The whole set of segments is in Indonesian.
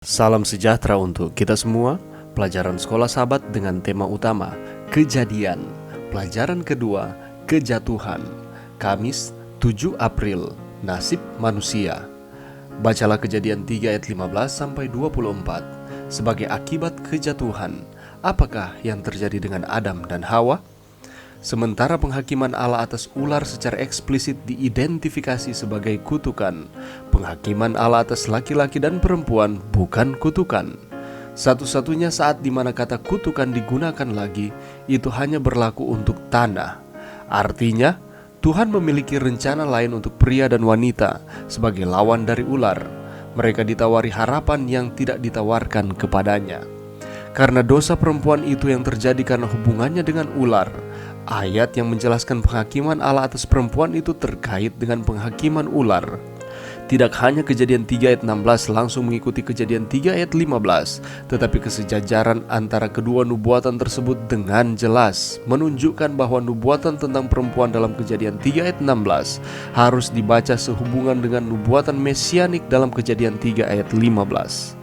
Salam sejahtera untuk kita semua. Pelajaran Sekolah Sahabat dengan tema utama Kejadian. Pelajaran kedua, Kejatuhan. Kamis 7 April, Nasib Manusia. Bacalah Kejadian 3 ayat 15 sampai 24. Sebagai akibat kejatuhan, apakah yang terjadi dengan Adam dan Hawa? Sementara penghakiman Allah atas ular secara eksplisit diidentifikasi sebagai kutukan, penghakiman Allah atas laki-laki dan perempuan bukan kutukan. Satu-satunya saat di mana kata kutukan digunakan lagi, itu hanya berlaku untuk tanah. Artinya, Tuhan memiliki rencana lain untuk pria dan wanita sebagai lawan dari ular. Mereka ditawari harapan yang tidak ditawarkan kepadanya. Karena dosa perempuan itu yang terjadi karena hubungannya dengan ular, ayat yang menjelaskan penghakiman Allah atas perempuan itu terkait dengan penghakiman ular. Tidak hanya Kejadian 3 ayat 16 langsung mengikuti Kejadian 3 ayat 15, tetapi kesejajaran antara kedua nubuatan tersebut dengan jelas menunjukkan bahwa nubuatan tentang perempuan dalam Kejadian 3 ayat 16 harus dibaca sehubungan dengan nubuatan mesianik dalam Kejadian 3 ayat 15.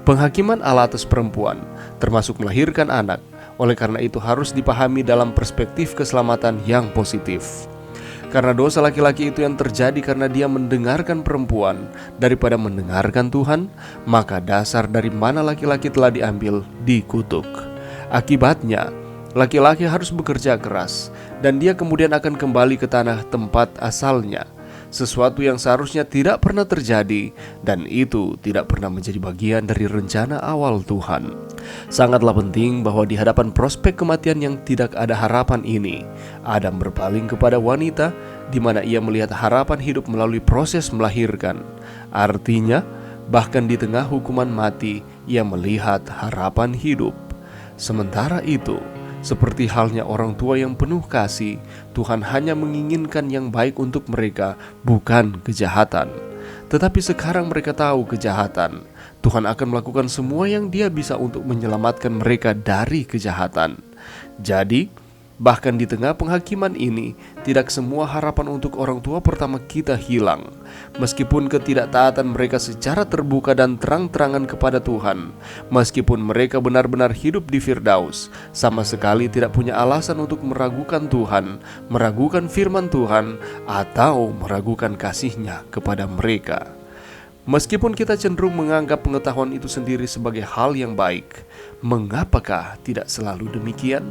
Penghakiman Allah atas perempuan, termasuk melahirkan anak, oleh karena itu harus dipahami dalam perspektif keselamatan yang positif. Karena dosa laki-laki itu yang terjadi karena dia mendengarkan perempuan daripada mendengarkan Tuhan, maka dasar dari mana laki-laki telah diambil dikutuk. Akibatnya, laki-laki harus bekerja keras, dan dia kemudian akan kembali ke tanah tempat asalnya. Sesuatu yang seharusnya tidak pernah terjadi, dan itu tidak pernah menjadi bagian dari rencana awal Tuhan. Sangatlah penting bahwa di hadapan prospek kematian yang tidak ada harapan ini, Adam berpaling kepada wanita, di mana ia melihat harapan hidup melalui proses melahirkan. Artinya, bahkan di tengah hukuman mati, ia melihat harapan hidup. Sementara itu, seperti halnya orang tua yang penuh kasih, Tuhan hanya menginginkan yang baik untuk mereka, bukan kejahatan. Tetapi sekarang mereka tahu kejahatan. Tuhan akan melakukan semua yang Dia bisa untuk menyelamatkan mereka dari kejahatan. Jadi, bahkan di tengah penghakiman ini, tidak semua harapan untuk orang tua pertama kita hilang. Meskipun ketidaktaatan mereka secara terbuka dan terang-terangan kepada Tuhan, meskipun mereka benar-benar hidup di Firdaus, sama sekali tidak punya alasan untuk meragukan Tuhan, meragukan firman Tuhan, atau meragukan kasih-Nya kepada mereka. Meskipun kita cenderung menganggap pengetahuan itu sendiri sebagai hal yang baik, mengapakah tidak selalu demikian?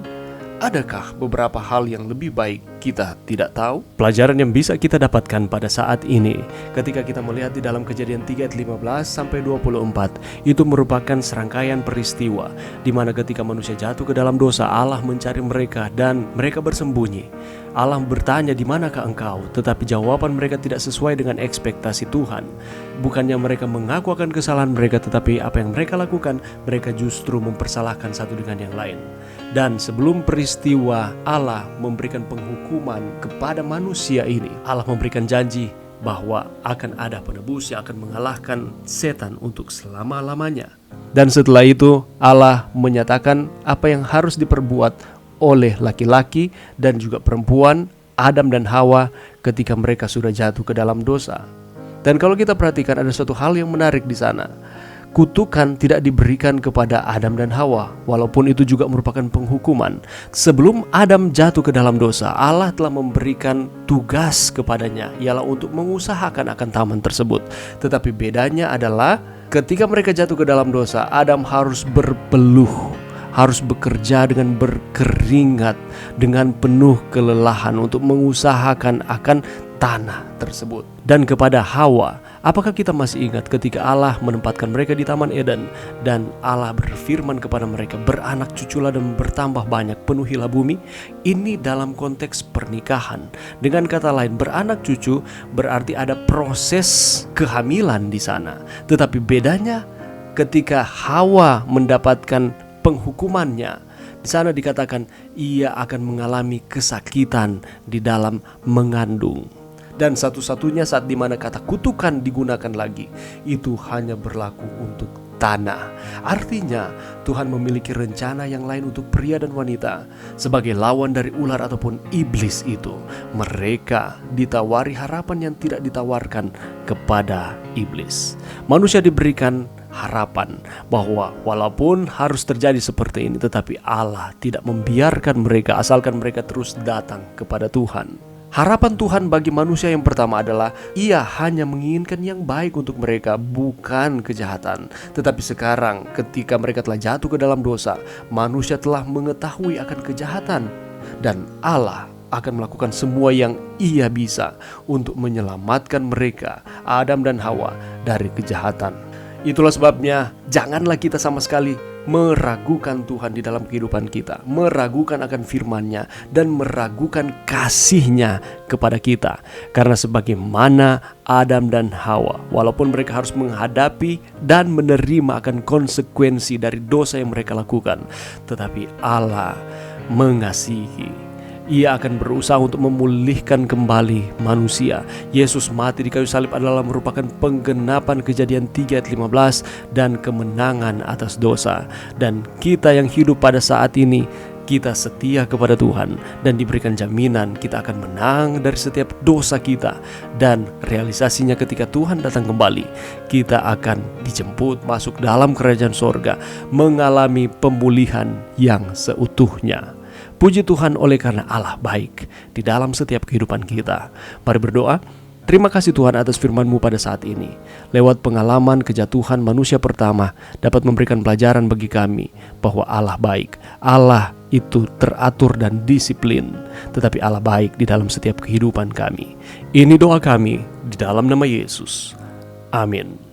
Adakah beberapa hal yang lebih baik kita tidak tahu? Pelajaran yang bisa kita dapatkan pada saat ini, ketika kita melihat di dalam Kejadian 3 ayat 15 sampai 24, itu merupakan serangkaian peristiwa di mana ketika manusia jatuh ke dalam dosa, Allah mencari mereka dan mereka bersembunyi. Allah bertanya, "Di manakah engkau?" Tetapi jawaban mereka tidak sesuai dengan ekspektasi Tuhan. Bukannya mereka mengaku akan kesalahan mereka, tetapi apa yang mereka lakukan, mereka justru mempersalahkan satu dengan yang lain. Dan sebelum peristiwa Allah memberikan penghukuman kepada manusia ini, Allah memberikan janji bahwa akan ada penebus yang akan mengalahkan setan untuk selama-lamanya. Dan setelah itu Allah menyatakan apa yang harus diperbuat oleh laki-laki dan juga perempuan, Adam dan Hawa, ketika mereka sudah jatuh ke dalam dosa. Dan kalau kita perhatikan, ada suatu hal yang menarik di sana. Kutukan tidak diberikan kepada Adam dan Hawa, walaupun itu juga merupakan penghukuman. Sebelum Adam jatuh ke dalam dosa, Allah telah memberikan tugas kepadanya, ialah untuk mengusahakan akan taman tersebut. Tetapi bedanya adalah ketika mereka jatuh ke dalam dosa, Adam harus berpeluh, harus bekerja dengan berkeringat, dengan penuh kelelahan untuk mengusahakan akan tanah tersebut. Dan kepada Hawa, apakah kita masih ingat ketika Allah menempatkan mereka di Taman Eden dan Allah berfirman kepada mereka, "Beranak cuculah dan bertambah banyak, penuhilah bumi"? Ini dalam konteks pernikahan. Dengan kata lain, beranak cucu berarti ada proses kehamilan di sana. Tetapi bedanya ketika Hawa mendapatkan penghukumannya, di sana dikatakan ia akan mengalami kesakitan di dalam mengandung. Dan satu-satunya saat di mana kata kutukan digunakan lagi, itu hanya berlaku untuk tanah. Artinya Tuhan memiliki rencana yang lain untuk pria dan wanita. Sebagai lawan dari ular ataupun iblis itu, mereka ditawari harapan yang tidak ditawarkan kepada iblis. Manusia diberikan harapan bahwa walaupun harus terjadi seperti ini, tetapi Allah tidak membiarkan mereka asalkan mereka terus datang kepada Tuhan. Harapan Tuhan bagi manusia yang pertama adalah Ia hanya menginginkan yang baik untuk mereka, bukan kejahatan. Tetapi sekarang ketika mereka telah jatuh ke dalam dosa, manusia telah mengetahui akan kejahatan, dan Allah akan melakukan semua yang Ia bisa untuk menyelamatkan mereka, Adam dan Hawa, dari kejahatan. Itulah sebabnya janganlah kita sama sekali meragukan Tuhan di dalam kehidupan kita, meragukan akan firman-Nya, dan meragukan kasih-Nya kepada kita. Karena sebagaimana Adam dan Hawa, walaupun mereka harus menghadapi dan menerima akan konsekuensi dari dosa yang mereka lakukan, tetapi Allah mengasihi. Ia akan berusaha untuk memulihkan kembali manusia. Yesus mati di kayu salib adalah merupakan penggenapan Kejadian 3 ayat 15 dan kemenangan atas dosa. Dan kita yang hidup pada saat ini, kita setia kepada Tuhan dan diberikan jaminan kita akan menang dari setiap dosa kita. Dan realisasinya ketika Tuhan datang kembali, kita akan dijemput masuk dalam kerajaan sorga, mengalami pemulihan yang seutuhnya. Puji Tuhan oleh karena Allah baik di dalam setiap kehidupan kita. Mari berdoa. Terima kasih Tuhan atas firman-Mu pada saat ini. Lewat pengalaman kejatuhan manusia pertama dapat memberikan pelajaran bagi kami bahwa Allah baik. Allah itu teratur dan disiplin, tetapi Allah baik di dalam setiap kehidupan kami. Ini doa kami di dalam nama Yesus. Amin.